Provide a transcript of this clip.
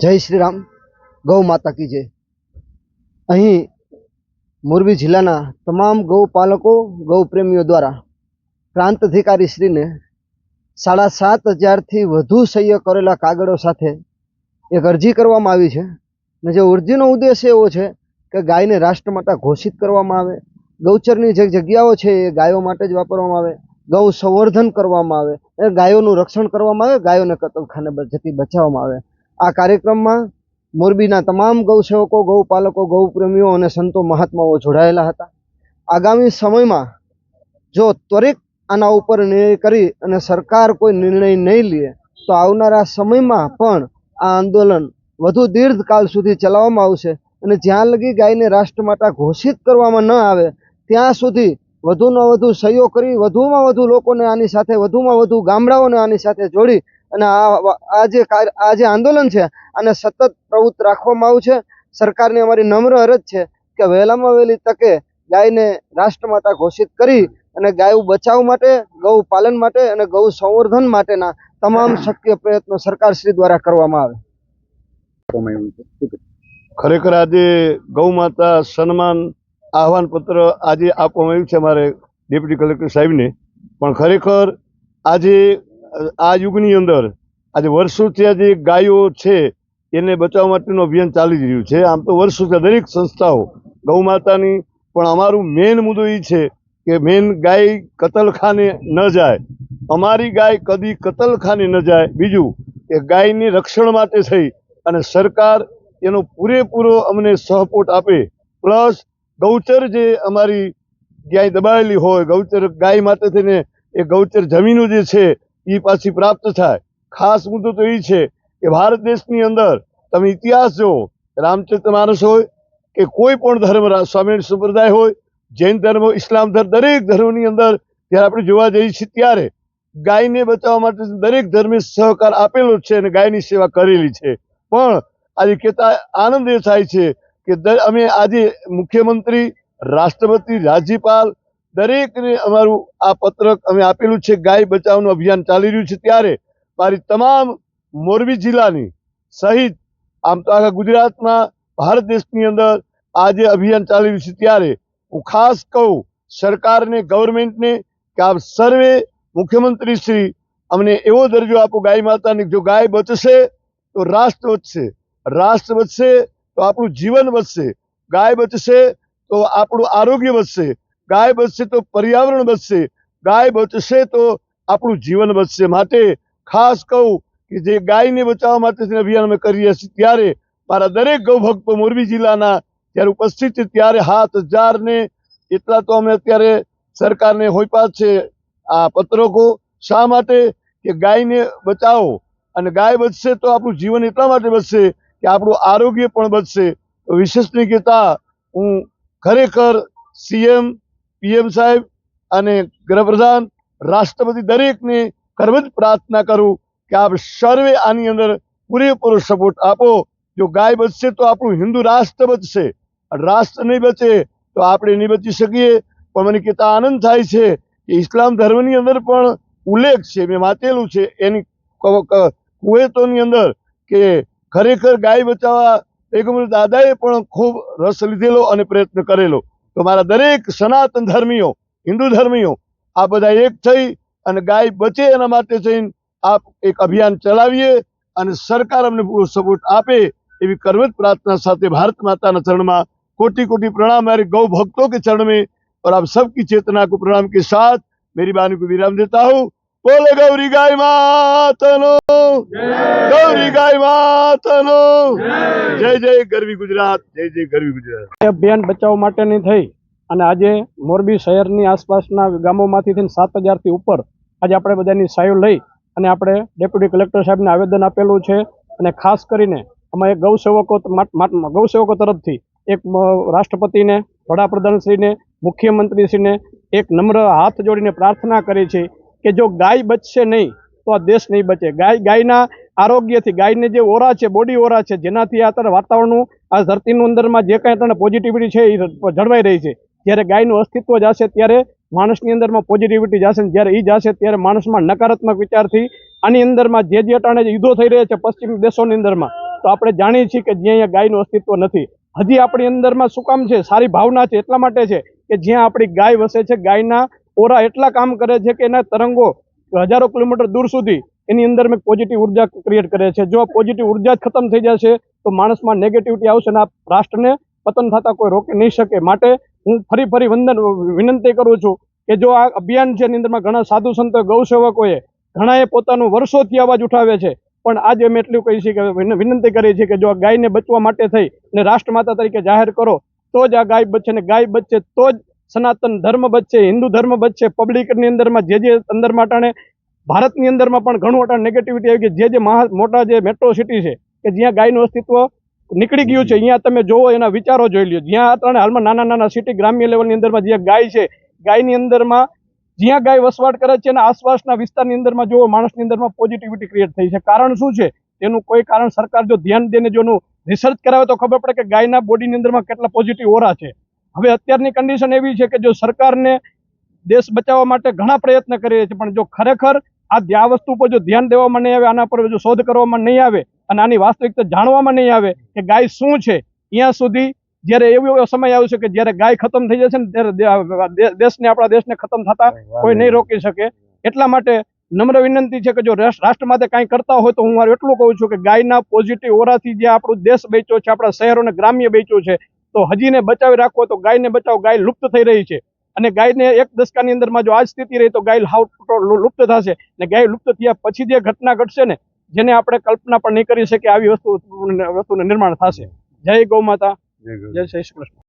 જય શ્રી રામ, ગૌ માતા કી જય। અહીં મોરબી જિલ્લાના તમામ ગૌપાલકો ગૌ પ્રેમીઓ દ્વારા પ્રાંત અધિકારી શ્રીને 7,500થી વધુ સહીઓ કરેલા કાગળો સાથે એક અરજી કરવામાં આવી છે અને જે અરજીનો ઉદ્દેશ એવો છે કે ગાયને રાષ્ટ્રમાતા ઘોષિત કરવામાં આવે, ગૌચરની જે જગ્યાઓ છે એ ગાયો માટે જ વાપરવામાં આવે, ગૌ સંવર્ધન કરવામાં આવે, એ ગાયોનું રક્ષણ કરવામાં આવે, ગાયોને કતલખાને જતી બચાવવામાં આવે। આ કાર્યક્રમમાં મોરબીના તમામ ગૌસેવકો, ગૌપાલકો, ગૌપ્રેમીઓ અને સંતો મહાત્માઓ જોડાયેલા હતા। આગામી સમયમાં જો ત્વરિત આના ઉપર નિર્ણય કરી અને સરકાર કોઈ નિર્ણય નહીં લે તો આવનારા સમયમાં પણ આ આંદોલન વધુ દીર્ઘકાળ સુધી ચલાવવામાં આવશે અને જ્યાં લગી ગાયને રાષ્ટ્રમાતા ઘોષિત કરવામાં ન આવે ત્યાં સુધી વધુમાં વધુ સહીઓ કરી, વધુમાં વધુ લોકોને આની સાથે, વધુમાં વધુ ગામડાઓને આની સાથે જોડી અને આ જે આંદોલન છે આને સતત પ્રવૃત્ત રાખવામાં આવશે। સરકારને અમારી નમ્ર અરજ છે કે વહેલામાં વહેલી તકે ગાયને રાષ્ટ્રમાતા ઘોષિત કરી અને ગાય બચાવ માટે, ગૌ પાલન માટે અને ગૌ સંવર્ધન માટેના તમામ શક્ય પ્રયત્નો સરકારશ્રી દ્વારા કરવામાં આવે। ખરેખર આજે ગૌ માતા સન્માન આહવાન પત્ર આજે આપવામાં આવ્યું છે અમારે ડેપ્યુટી કલેક્ટર સાહેબને, પણ ખરેખર આજે આ યુગની અંદર આજે વર્ષોથી આજે ગાયો છે એને બચાવવા માટેનું અભિયાન ચાલી રહ્યું છે। આમ તો વર્ષોથી દરેક સંસ્થાઓ ગૌ માતાની, પણ અમારું મેઇન મુદ્દો એ છે કે મેઇન ગાય કતલખાને ન જાય, અમારી ગાય કદી કતલખાને ન જાય। બીજું કે ગાયની રક્ષણ માટે થઈ અને સરકાર એનો પૂરેપૂરો અમને સપોર્ટ આપે, પ્લસ ગૌચર જે અમારી ગાય દબાયેલી હોય, ગૌચર ગાય માટે થઈને એ ગૌચર જમીનો જે છે એ પાછી પ્રાપ્ત થાય। ખાસ મુદ્દો તો એ છે કે ભારત દેશની અંદર તમે ઇતિહાસ જુઓ, રામચરિત્ર માનસ હોય કે કોઈ પણ ધર્મ, સ્વામિનારાયણ સંપ્રદાય હોય, જૈન ધર્મ, ઇસ્લામ ધર્મ, દરેક ધર્મની અંદર જ્યારે આપણે જોવા જઈએ છીએ ત્યારે ગાયને બચાવવા માટે દરેક ધર્મે સહકાર આપેલો છે અને ગાયની સેવા કરેલી છે। પણ આજે કહેતા આનંદ એ થાય છે કે અમે આજે મુખ્યમંત્રી, રાષ્ટ્રપતિ, રાજ્યપાલ દરેકને અમારું આ પત્રક અમે આપેલું છે। ગાય બચાવનું અભિયાન ચાલી રહ્યું છે ત્યારે મારી તમામ મોરબી જિલ્લાની સહિત આમ તો આખા ગુજરાતમાં, ભારત દેશની અંદર આજે અભિયાન ચાલી રહ્યું છે ત્યારે હું ખાસ કહું સરકારને, ગવર્મેન્ટને કે આપ સર્વે મુખ્યમંત્રી શ્રી અમને એવો દરજ્જો આપો ગાય માતાની, જો ગાય બચશે તો રાષ્ટ્ર બચશે, રાષ્ટ્ર બચશે તો આપણું જીવન બચશે, ગાય બચશે તો આપણું આરોગ્ય બચશે, ગાય બચશે તો પર્યાવરણ બચશે, ગાય બચશે તો આપણું જીવન બચશે। માટે ખાસ કહું કે જે ગાયને બચાવવા માટે અભિયાન અમે કરી રહ્યા છીએ ત્યારે મારા દરેક ગૌ ભક્તો મોરબી જિલ્લાના જ્યારે ઉપસ્થિત છે ત્યારે 7,000 ને એટલા તો અમે અત્યારે સરકારને હોઈપા છે આ પત્રકો। શા માટે કે ગાયને બચાવો અને ગાય બચશે તો આપણું જીવન એટલા માટે બચશે કે આપણું આરોગ્ય પણ બચશે। તો વિશેષ નહીં કહેતા હું ખરેખર સીએમ, પીએમ સાહેબ અને ગૃહપ્રધાન, રાષ્ટ્રપતિ દરેકને કરજ પ્રાર્થના કરું કે આપ સર્વે આની અંદર પૂરેપૂરો સપોર્ટ આપો। જો ગાય બચશે તો આપણું હિન્દુ રાષ્ટ્ર બચશે, રાષ્ટ્ર નહીં બચે તો આપણે નહીં બચી શકીએ। પણ મને કહેતા આનંદ થાય છે કે ઇસ્લામ ધર્મની અંદર પણ ઉલ્લેખ છે, મેં વાંચેલું છે એની કુવેતોની અંદર કે ખરેખર ગાય બચાવવા પૈગંબર દાદાએ પણ ખૂબ રસ લીધેલો અને પ્રયત્ન કરેલો। તો મારા દરેક સનાતન ધર્મીઓ, હિન્દુ ધર્મીઓ આ બધા એક થઈ અને ગાય બચે એના માટે થઈને આપ એક અભિયાન ચલાવીએ અને સરકાર અમને પૂરો સપોર્ટ આપે એવી કરવત प्रार्थना साथ भारत माता न चरण में कोटि कोटि प्रणाम। मेरे गौ भक्तों के चरण में और आप सबकी चेतना को प्रणाम के साथ मेरी वाणी को विराम देता हूँ। बोले गौरी गाय मातनो, गौरी गाय मातनो, जय जय गरवी गुजरात, जय जय गरवी गुजरात। अभियान बचाव माटेनी थई અને આજે મોરબી શહેરની આસપાસના ગામોમાંથી 7,000થી ઉપર આજે આપણે બધાની સહીઓ લઈ અને આપણે ડેપ્યુટી કલેક્ટર સાહેબને આવેદન આપેલું છે। અને ખાસ કરીને અમે ગૌસેવકો તરફથી એક રાષ્ટ્રપતિને, વડાપ્રધાનશ્રીને, મુખ્યમંત્રીશ્રીને એક નમ્ર હાથ જોડીને પ્રાર્થના કરી છે કે જો ગાય બચશે નહીં તો આ દેશ નહીં બચે। ગાયના આરોગ્યથી, ગાયને જે ઓરા છે, બોડી ઓરા છે, જેનાથી અત્યારે વાતાવરણનું, આ ધરતીનું અંદરમાં જે કાંઈ અત્યારે પોઝિટિવિટી છે એ જળવાઈ રહી છે। જ્યારે ગાયનું અસ્તિત્વ જશે ત્યારે માણસની અંદરમાં પોઝિટિવિટી જશે, જ્યારે એ જશે ત્યારે માણસમાં નકારાત્મક વિચારથી આની અંદરમાં જે અટાણે યુદ્ધો થઈ રહ્યા છે પશ્ચિમ દેશોની અંદરમાં, તો આપણે જાણીએ છીએ કે જ્યાં અહીંયા ગાયનું અસ્તિત્વ નથી. હજી આપણી અંદરમાં શું કામ છે? સારી ભાવના છે એટલા માટે છે કે જ્યાં આપણી ગાય વસે છે, ગાયના ઓરા એટલા કામ કરે છે કે એના તરંગો હજારો કિલોમીટર દૂર સુધી એની અંદર મેં પોઝિટિવ ઉર્જા ક્રિએટ કરે છે. જો પોઝિટિવ ઉર્જા જ ખતમ થઈ જશે તો માણસમાં નેગેટિવિટી આવશે અને આ રાષ્ટ્રને પતન થતા કોઈ રોકી નહીં શકે. માટે હું ફરી વિનંતી કરું છું કે જો આ અભિયાન છે એની અંદરમાં ઘણા સાધુ સંતો, ગૌસેવકોએ ઘણાએ પોતાનું વર્ષોથી અવાજ ઉઠાવે છે, પણ આજે અમે એટલું કહી છીએ કે વિનંતી કરી છે કે જો આ ગાયને બચવા માટે થઈ અને રાષ્ટ્રમાતા તરીકે જાહેર કરો તો જ આ ગાય બચશે, અને ગાય બચશે તો જ સનાતન ધર્મ બચશે, હિન્દુ ધર્મ બચશે. પબ્લિકની અંદરમાં જે અંદર માટાને ભારતની અંદરમાં પણ ઘણું મોટા નેગેટિવિટી આવી ગઈ. જે મોટા જે મેટ્રો સિટી છે કે જ્યાં ગાયનું અસ્તિત્વ નીકળી ગયું છે, અહીંયા તમે જોવો એના વિચારો જોઈ લ્યો. જ્યાં અત્યારે હાલમાં નાના સિટી ગ્રામ્ય લેવલની અંદરમાં જે ગાય છે, ગાયની અંદરમાં જ્યાં ગાય વસવાટ કરે છે અને આસપાસના વિસ્તારની અંદરમાં જોવો માણસની અંદરમાં પોઝિટિવિટી ક્રિએટ થઈ છે. કારણ શું છે? તેનું કોઈ કારણ સરકાર જો ધ્યાન દઈને જો રિસર્ચ કરાવે તો ખબર પડે કે ગાયના બોડીની અંદરમાં કેટલા પોઝિટિવ ઓરા છે. હવે અત્યારની કન્ડિશન એવી છે કે જો સરકારને દેશ બચાવવા માટે ઘણા પ્રયત્ન કરી રહી છે, પણ જો ખરેખર આ વસ્તુ પર જો ધ્યાન દેવામાં નહીં આવે, આના પર જો શોધ કરવામાં નહીં આવે અને આની વાસ્તવિકતા જાણવામાં નહીં આવે કે ગાય શું છે, ત્યાં સુધી જ્યારે એવો સમય આવશે કે જ્યારે ગાય ખતમ થઈ જશે ને ત્યારે આપણા દેશને ખતમ થતા કોઈ નહીં રોકી શકે. એટલા માટે નમ્ર વિનંતી છે કે જો રાષ્ટ્ર માટે કાંઈ કરતા હોય તો હું મારું એટલું કહું છું કે ગાયના પોઝિટિવ ઓરાથી જે આપણો દેશ બચ્યો છે, આપણા શહેરોને ગ્રામ્ય બચ્યું છે, તો હજીને બચાવી રાખવો તો ગાયને બચાવો. ગાય લુપ્ત થઈ રહી છે અને ગાયને એક દશકાની અંદરમાં જો આ સ્થિતિ રહી તો ગાય લુપ્ત થશે. ને ગાય લુપ્ત થયા પછી જે ઘટના ઘટશે ને જેને આપણે કલ્પના પણ નહીં કરી શકીએ, આવી વસ્તુનું નિર્માણ થશે. જય ગૌ માતા, જય શ્રી કૃષ્ણ.